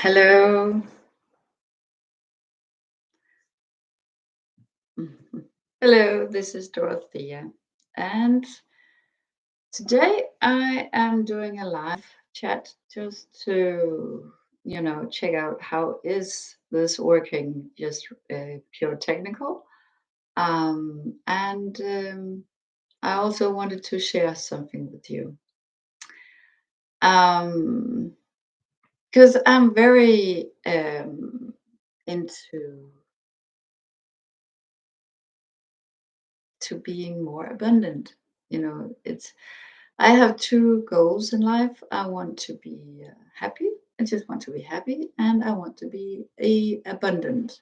Hello. Mhm. Hello, this is Dorothea. And today I am doing a live chat just to, check out how is this working, just pure technical. And I also wanted to share something with you. Um, because I'm very into to being more abundant. It's I have two goals in life. I want to be happy. I just want to be happy, and I want to be abundant.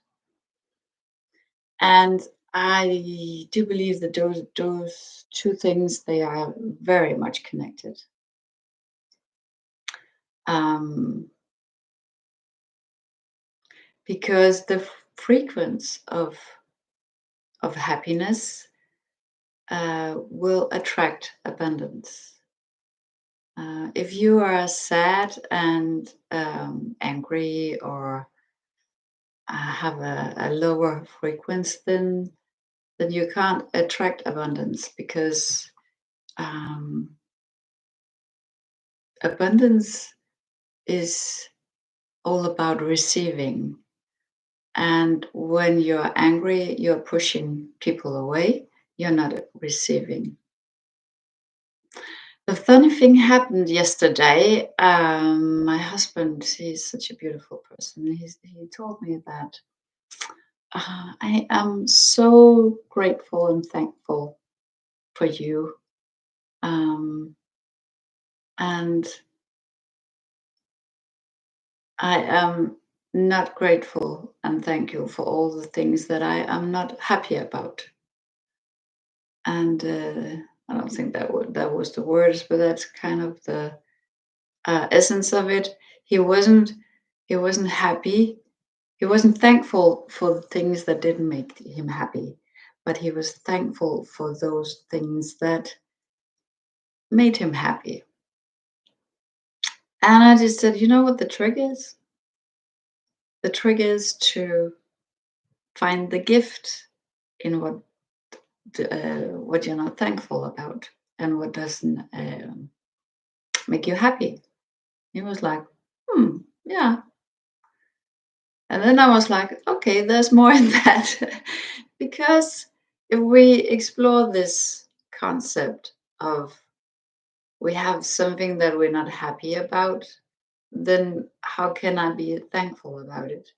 And I do believe that those two things they are very much connected. Um, because the frequency of happiness will attract abundance. If you are sad and angry or have a lower frequency, then you can't attract abundance because um, abundance is all about receiving. And when you're angry, you're pushing people away, you're not receiving. The funny thing happened yesterday. My husband, he's such a beautiful person. He told me that I am so grateful and thankful for you. Um, and I am not grateful and thank you for all the things that I am not happy about. And I don't think that was the words, but that's kind of the essence of it. He wasn't he wasn't happy. He wasn't thankful for the things that didn't make him happy, but he was thankful for those things that made him happy. And I just said, you know what the trick is? The trick is to find the gift in what you're not thankful about and what doesn't make you happy. He was like, yeah. And then I was like, okay, there's more in that. Because if we explore this concept of we have something that we're not happy about, then how can I be thankful about it?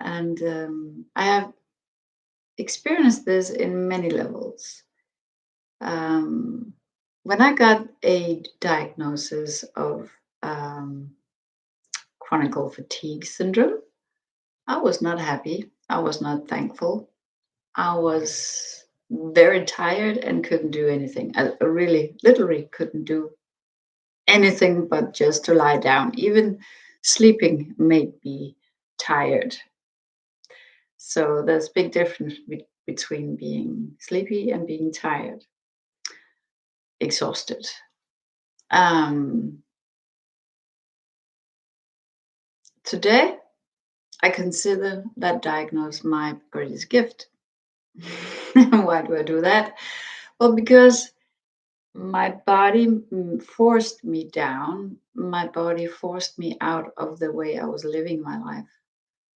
And I have experienced this in many levels. Um, when I got a diagnosis of um, chronic fatigue syndrome, I was not happy. I was not thankful. I was very tired and couldn't do anything. I really, literally couldn't do anything but just to lie down. Even sleeping made me tired. So there's a big difference between being sleepy and being tired, exhausted. Um, Today, I consider that diagnosis my greatest gift. Why do I do that? Well, because my body forced me down. My body forced me out of the way I was living my life.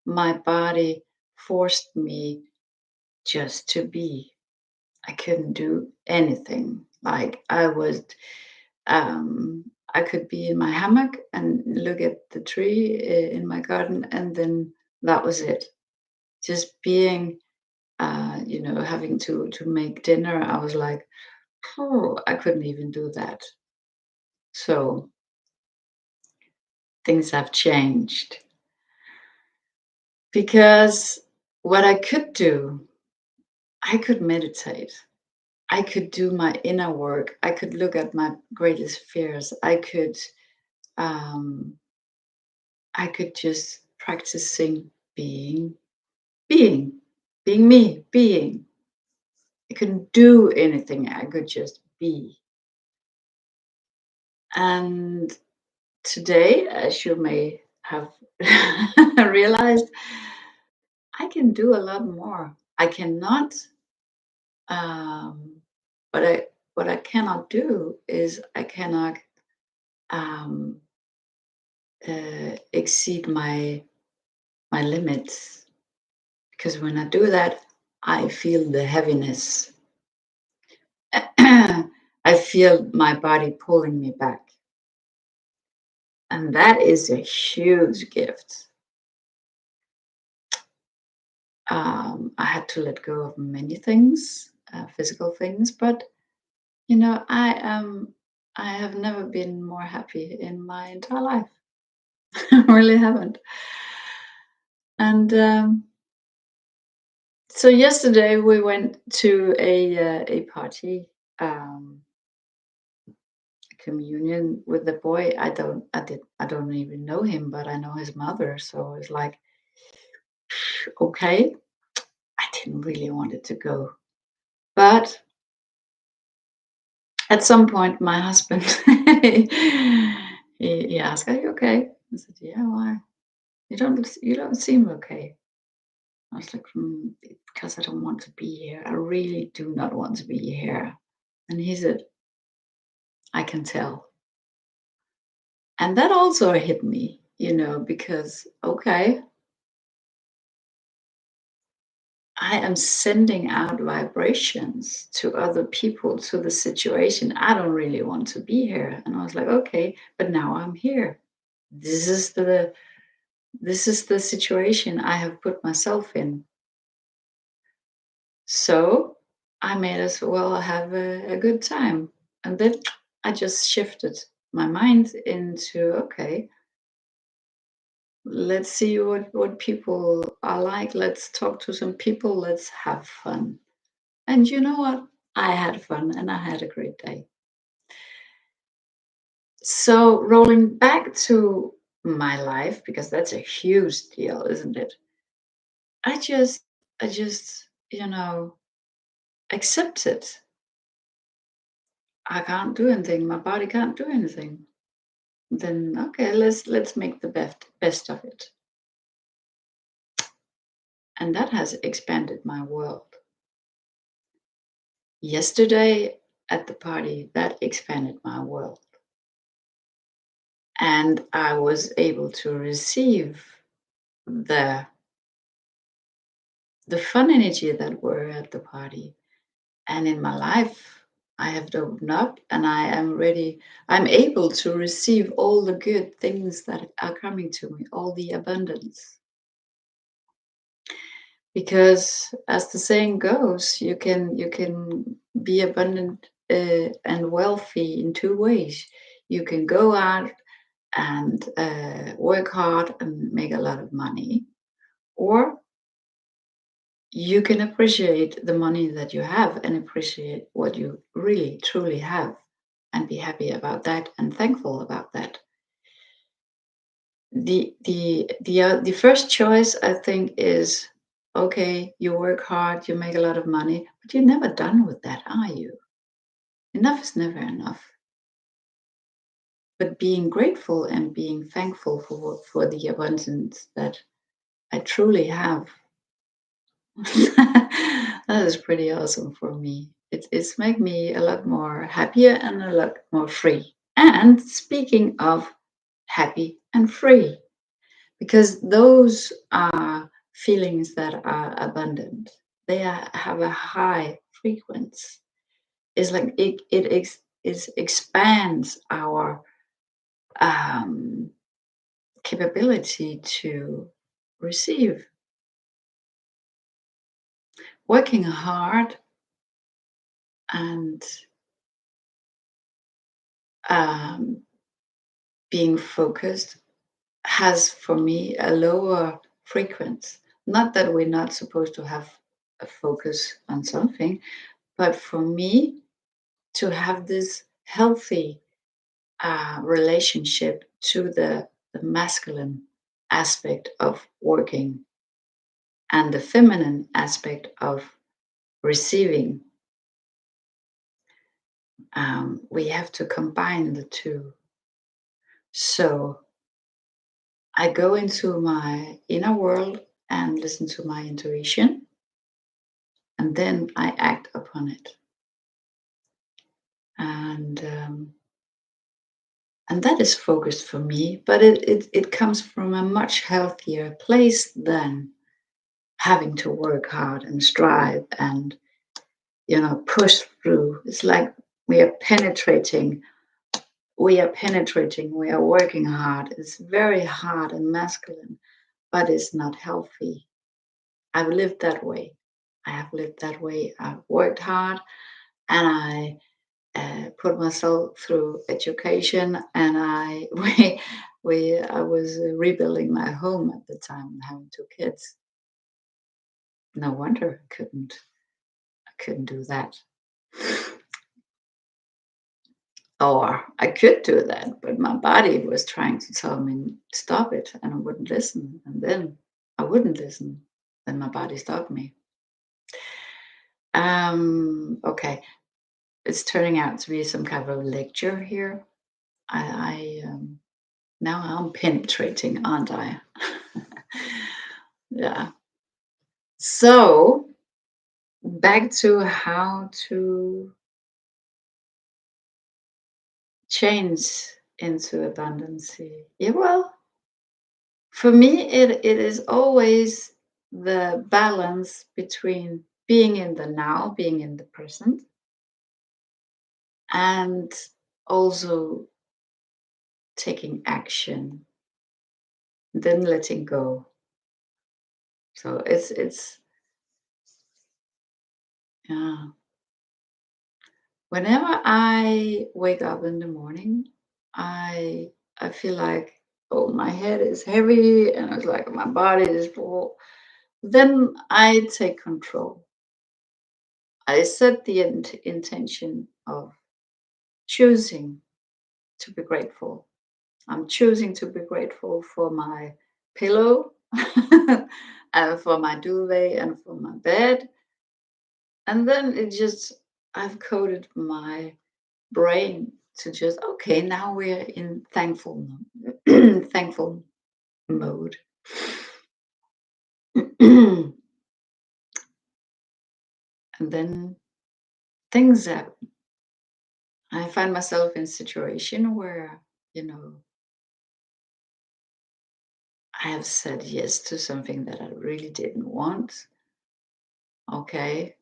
My body forced me just to be. I couldn't do anything. Like I could be in my hammock and look at the tree in my garden, and then that was it. Just being, having to make dinner. I was like, oh, I couldn't even do that. So things have changed because what I could do, I could meditate. I could do my inner work. I could look at my greatest fears. Um, I could just practicing being, being me, being. I couldn't do anything. I could just be. And today, as you may have realized I can do a lot more. I cannot, um, what I cannot do is I cannot um, exceed my limits, because when I do that, I feel the heaviness. I feel my body pulling me back, and that is a huge gift. I had to let go of many things, physical things, but I have never been more happy in my entire life. I really haven't. And so yesterday we went to a party, um, communion with the boy. I don't even know him, but I know his mother. So it's like, okay, I didn't really want it to go, but at some point, my husband he asked, "Are you okay?" I said, "Yeah, why? You don't seem okay." I was like, "Because I don't want to be here. I really do not want to be here." And he said, "I can tell." And that also hit me, because okay, I am sending out vibrations to other people, to the situation. I don't really want to be here. And I was like, okay, but now I'm here. This is the situation I have put myself in. So I may as well have a good time. And then I just shifted my mind into, okay, let's see what people are like. Let's talk to some people. Let's have fun. And you know what? I had fun and I had a great day. So rolling back to my life, because that's a huge deal, isn't it? I just, I just, accept it. I can't do anything. My body can't do anything. Then okay, let's make the best of it. And that has expanded my world. Yesterday at the party, that expanded my world. And I was able to receive the the fun energy that were at the party. And in my life, I have opened up and I am ready. I'm able to receive all the good things that are coming to me, all the abundance. Because as the saying goes, you can be abundant and wealthy in two ways. You can go out and work hard and make a lot of money, or you can appreciate the money that you have and appreciate what you really truly have and be happy about that and thankful about that. The first choice, I think, is okay, you work hard, you make a lot of money, but you're never done with that, are you? Enough is never enough. But being grateful and being thankful for the abundance that I truly have, that is pretty awesome for me. It's made me a lot more happier and a lot more free. And speaking of happy and free, because those are feelings that are abundant, have a high frequency. It's like it expands our um, capability to receive. Working hard and um, being focused has for me a lower frequency. Not that we're not supposed to have a focus on something, but for me to have this healthy relationship to the masculine aspect of working and the feminine aspect of receiving, we have to combine the two. So I go into my inner world and listen to my intuition, and then I act upon it. And and that is focused for me, but it comes from a much healthier place than having to work hard and strive and push through. It's like we are penetrating, we are working hard. It's very hard and masculine, but it's not healthy. I've lived that way. I have lived that way. I've worked hard and I put myself through education, and I I was rebuilding my home at the time and having two kids. No wonder I couldn't do that. Or I could do that, but my body was trying to tell me stop it, and I wouldn't listen. And then I wouldn't listen. Then my body stopped me. Okay, it's turning out to be some kind of lecture here. I now I'm penetrating, aren't I? Yeah. So back to how to change into abundancy. Yeah, well, for me, it is always the balance between being in the now, being in the present, and also taking action, then letting go. So it's yeah. Whenever I wake up in the morning, I feel like, oh, my head is heavy and it's like my body is full. Then I take control. I set the intention of choosing to be grateful. I'm choosing to be grateful for my pillow and for my duvet and for my bed. And then I've coded my brain to just, okay, now we're in thankful mode. And then things happen. I find myself in a situation where, you know, I have said yes to something that I really didn't want. Okay.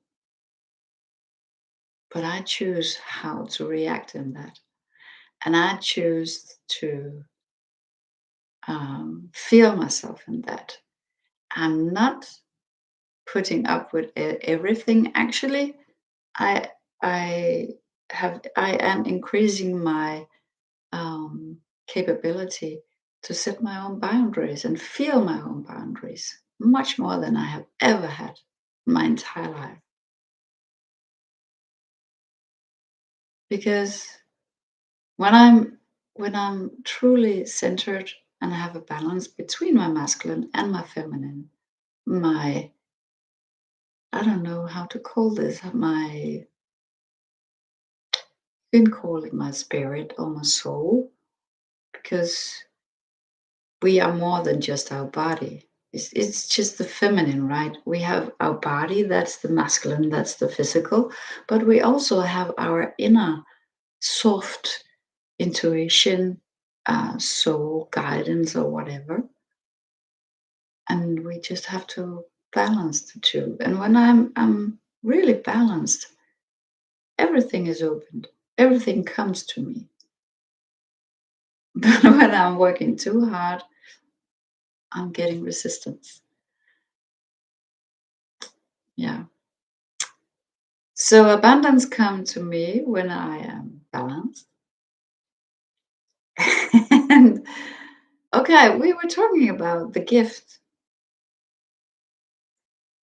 But I choose how to react in that. And I choose to feel myself in that. I'm not putting up with everything. Actually, I I I am increasing my capability to set my own boundaries and feel my own boundaries much more than I have ever had in my entire life. Because when I'm truly centered and I have a balance between my masculine and my feminine, my I don't know how to call this, my you can call it my spirit or my soul, because we are more than just our body. It's just the feminine, right? We have our body, that's the masculine, that's the physical, but we also have our inner soft intuition, soul guidance, or whatever. And we just have to balance the two. And when I'm really balanced, everything is opened, everything comes to me. But when I'm working too hard, I'm getting resistance. Yeah. So abundance come to me when I am balanced. And okay, we were talking about the gift.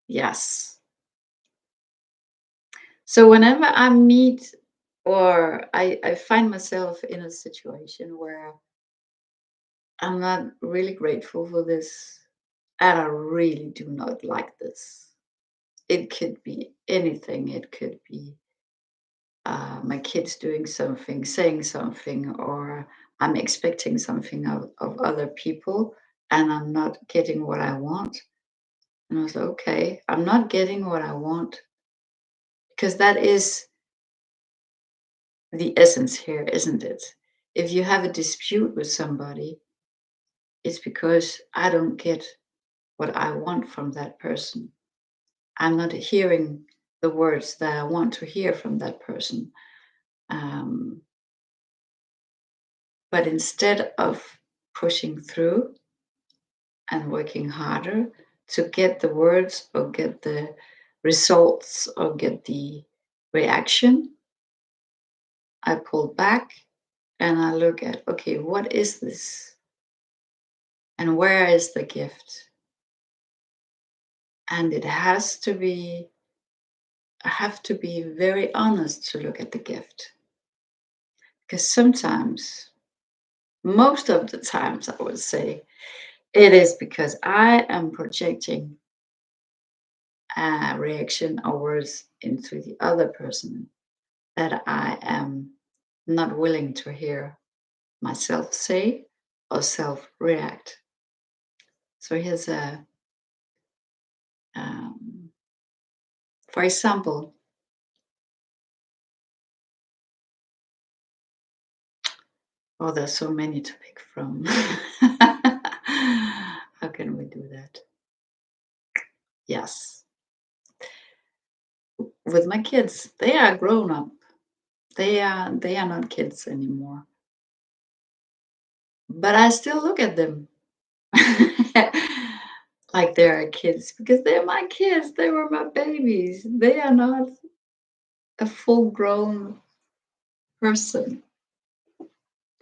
Yes. So whenever I meet or I find myself in a situation where I'm not really grateful for this, and I really do not like this. It could be anything. It could be my kids doing something, saying something, or I'm expecting something of other people. and I'm not getting what I want. And I was like, okay, I'm not getting what I want because that is the essence here, isn't it? If you have a dispute with somebody, it's because I don't get what I want from that person. I'm not hearing the words that I want to hear from that person. Um, but instead of pushing through and working harder to get the words or get the results or get the reaction, I pull back and I look at, okay, what is this? And where is the gift? And it has to be, I have to be very honest to look at the gift. Because sometimes, most of the times, I would say, it is because I am projecting a reaction or words into the other person that I am not willing to hear myself say or self react. So here's a, um, for example, oh, there's so many to pick from. How can we do that? Yes, with my kids, they are grown up. They are not kids anymore. But I still look at them like they're kids because they're my kids. They were my babies. They are not a full grown person,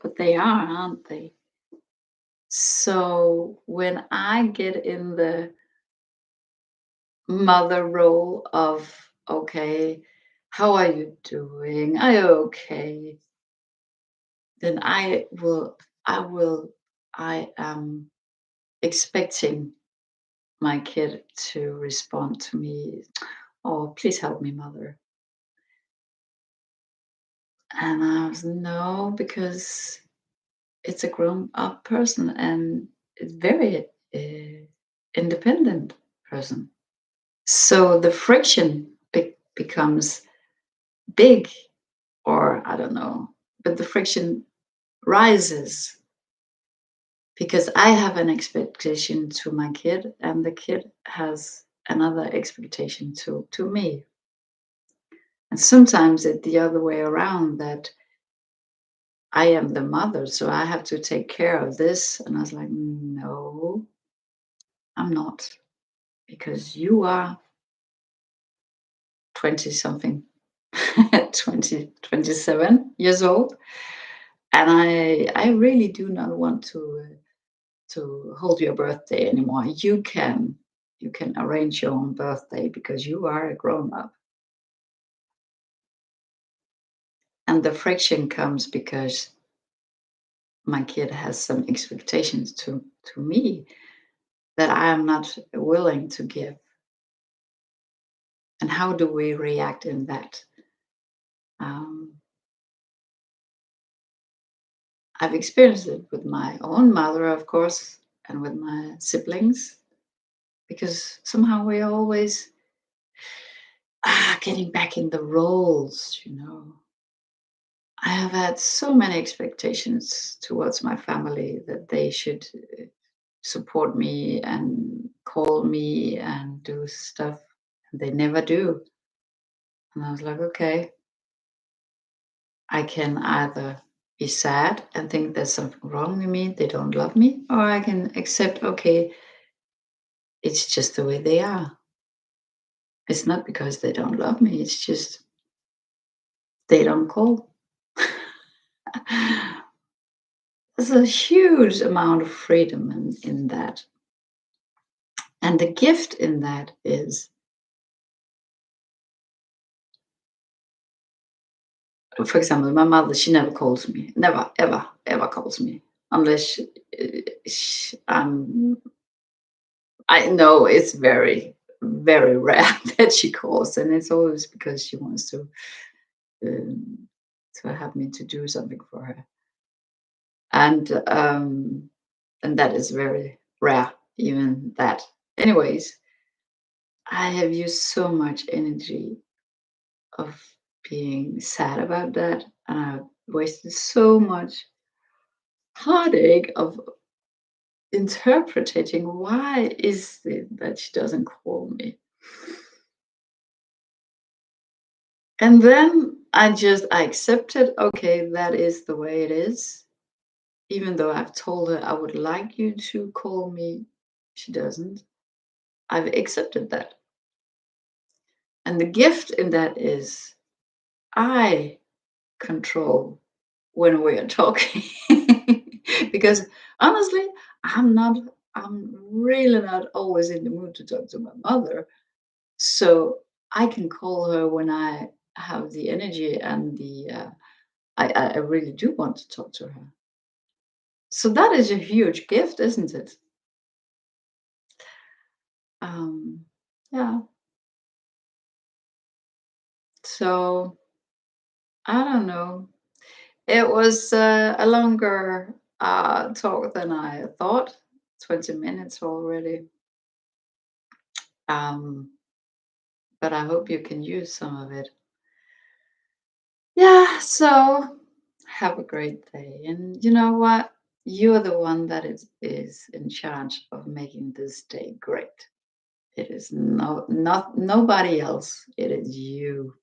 but they are, aren't they? So when I get in the mother role of, okay, how are you doing? Are you okay? Then I am expecting my kid to respond to me, oh, please help me, mother. And I was, no, because it's a grown up person and it's very independent person. So the friction becomes big, or I don't know, but the friction rises because I have an expectation to my kid, and the kid has another expectation to me. And sometimes it's the other way around that I am the mother, so I have to take care of this. And I was like, no, I'm not, because you are 20 something, 20, 27 years old. And I really do not want to hold your birthday anymore. You can arrange your own birthday because you are a grown up. And the friction comes because my kid has some expectations to me that I am not willing to give. And how do we react in that? Um, I've experienced it with my own mother, of course, and with my siblings, because somehow we're always getting back in the roles. I have had so many expectations towards my family that they should support me and call me and do stuff. And they never do. And I was like, okay, I can either be sad and think there's something wrong with me, they don't love me, or I can accept, okay, it's just the way they are. It's not because they don't love me, it's just they don't call. There's a huge amount of freedom in that. And the gift in that is, for example, my mother, she never calls me, never, ever, ever calls me unless I know it's very, very rare that she calls, and it's always because she wants um, to have me to do something for her, and that is very. rare, even that. Anyways, I have used so much energy of being sad about that, and I've wasted so much heartache of interpreting why is it that she doesn't call me. And then I accepted, okay, that is the way it is. Even though I've told her I would like you to call me, she doesn't. I've accepted that. And the gift in that is I control when we are talking. Because honestly, I'm not, I'm really not always in the mood to talk to my mother. So I can call her when I have the energy and I really do want to talk to her. So that is a huge gift, isn't it? Um, yeah. So I don't know. It was a longer talk than I thought. 20 minutes already. Um, but I hope you can use some of it. Yeah, so have a great day. And you know what? You're the one that is in charge of making this day great. It is not nobody else. It is you.